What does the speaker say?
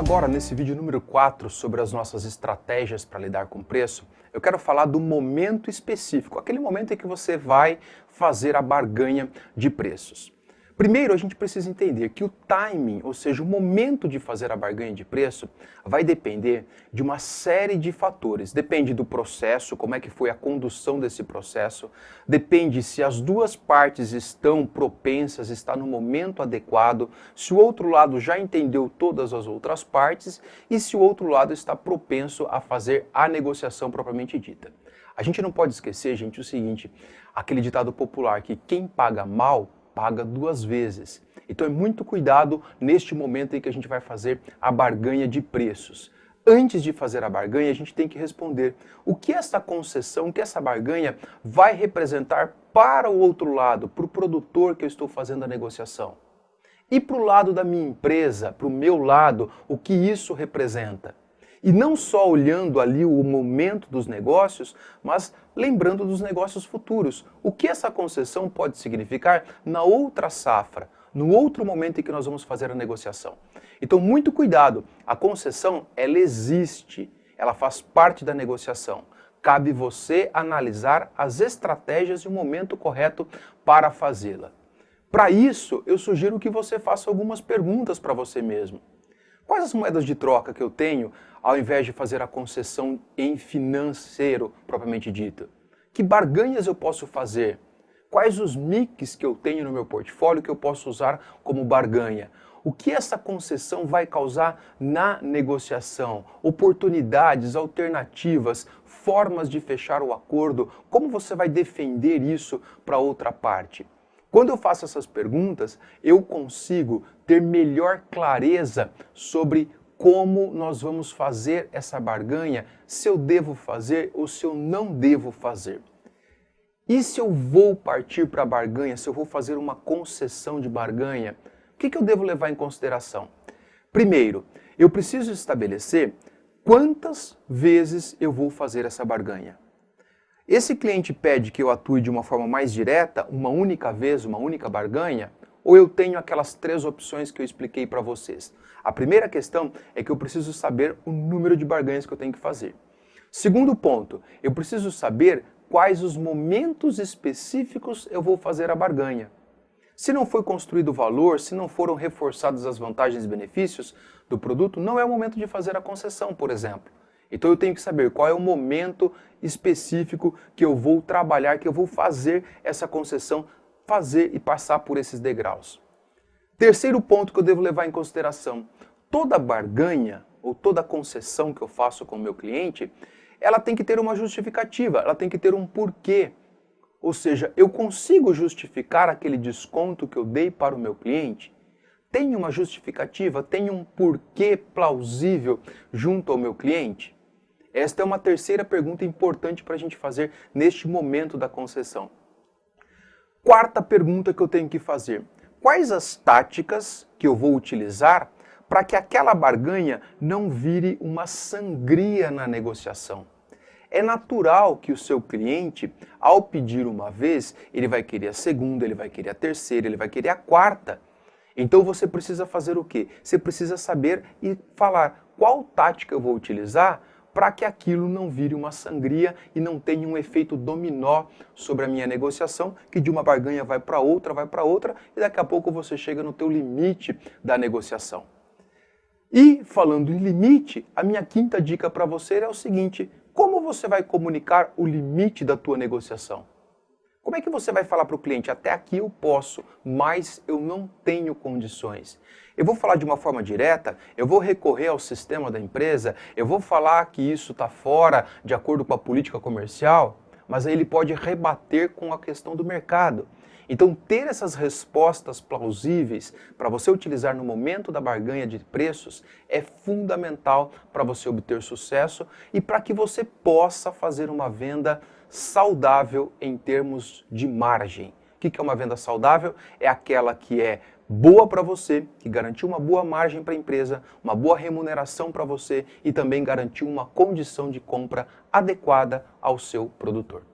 Agora, nesse vídeo número 4 sobre as nossas estratégias para lidar com preço, eu quero falar do momento específico, aquele momento em que você vai fazer a barganha de preços. Primeiro, a gente precisa entender que o timing, ou seja, o momento de fazer a barganha de preço, vai depender de uma série de fatores. Depende do processo, como é que foi a condução desse processo, depende se as duas partes estão propensas, está no momento adequado, se o outro lado já entendeu todas as outras partes e se o outro lado está propenso a fazer a negociação propriamente dita. A gente não pode esquecer, gente, o seguinte, aquele ditado popular que quem paga mal, paga duas vezes. Então é muito cuidado neste momento em que a gente vai fazer a barganha de preços. Antes de fazer a barganha, a gente tem que responder o que essa concessão, o que essa barganha vai representar para o outro lado, para o produtor que eu estou fazendo a negociação. E para o lado da minha empresa, para o meu lado, o que isso representa. E não só olhando ali o momento dos negócios, mas lembrando dos negócios futuros. O que essa concessão pode significar na outra safra, no outro momento em que nós vamos fazer a negociação. Então, muito cuidado. A concessão, ela existe, ela faz parte da negociação. Cabe você analisar as estratégias e o momento correto para fazê-la. Para isso, eu sugiro que você faça algumas perguntas para você mesmo. Quais as moedas de troca que eu tenho ao invés de fazer a concessão em financeiro propriamente dito? Que barganhas eu posso fazer? Quais os mix que eu tenho no meu portfólio que eu posso usar como barganha? O que essa concessão vai causar na negociação? Oportunidades, alternativas, formas de fechar o acordo? Como você vai defender isso para outra parte? Quando eu faço essas perguntas, eu consigo ter melhor clareza sobre como nós vamos fazer essa barganha, se eu devo fazer ou se eu não devo fazer. E se eu vou partir para a barganha, se eu vou fazer uma concessão de barganha, o que eu devo levar em consideração? Primeiro, eu preciso estabelecer quantas vezes eu vou fazer essa barganha. Esse cliente pede que eu atue de uma forma mais direta, uma única vez, uma única barganha, ou eu tenho aquelas três opções que eu expliquei para vocês? A primeira questão é que eu preciso saber o número de barganhas que eu tenho que fazer. Segundo ponto, eu preciso saber quais os momentos específicos eu vou fazer a barganha. Se não foi construído o valor, se não foram reforçadas as vantagens e benefícios do produto, não é o momento de fazer a concessão, por exemplo. Então eu tenho que saber qual é o momento específico que eu vou trabalhar, que eu vou fazer essa concessão, fazer e passar por esses degraus. Terceiro ponto que eu devo levar em consideração, toda barganha ou toda concessão que eu faço com o meu cliente, ela tem que ter uma justificativa, ela tem que ter um porquê. Ou seja, eu consigo justificar aquele desconto que eu dei para o meu cliente? Tem uma justificativa, tem um porquê plausível junto ao meu cliente? Esta é uma terceira pergunta importante para a gente fazer neste momento da concessão. Quarta pergunta que eu tenho que fazer. Quais as táticas que eu vou utilizar para que aquela barganha não vire uma sangria na negociação? É natural que o seu cliente, ao pedir uma vez, ele vai querer a segunda, ele vai querer a terceira, ele vai querer a quarta. Então você precisa fazer o quê? Você precisa saber e falar qual tática eu vou utilizar para que aquilo não vire uma sangria e não tenha um efeito dominó sobre a minha negociação, que de uma barganha vai para outra, e daqui a pouco você chega no teu limite da negociação. E falando em limite, a minha quinta dica para você é o seguinte: como você vai comunicar o limite da tua negociação? Como é que você vai falar para o cliente, até aqui eu posso, mas eu não tenho condições? Eu vou falar de uma forma direta, eu vou recorrer ao sistema da empresa, eu vou falar que isso está fora de acordo com a política comercial, mas aí ele pode rebater com a questão do mercado. Então, ter essas respostas plausíveis para você utilizar no momento da barganha de preços é fundamental para você obter sucesso e para que você possa fazer uma venda saudável em termos de margem. O que é uma venda saudável? É aquela que é boa para você, que garantiu uma boa margem para a empresa, uma boa remuneração para você e também garantiu uma condição de compra adequada ao seu produtor.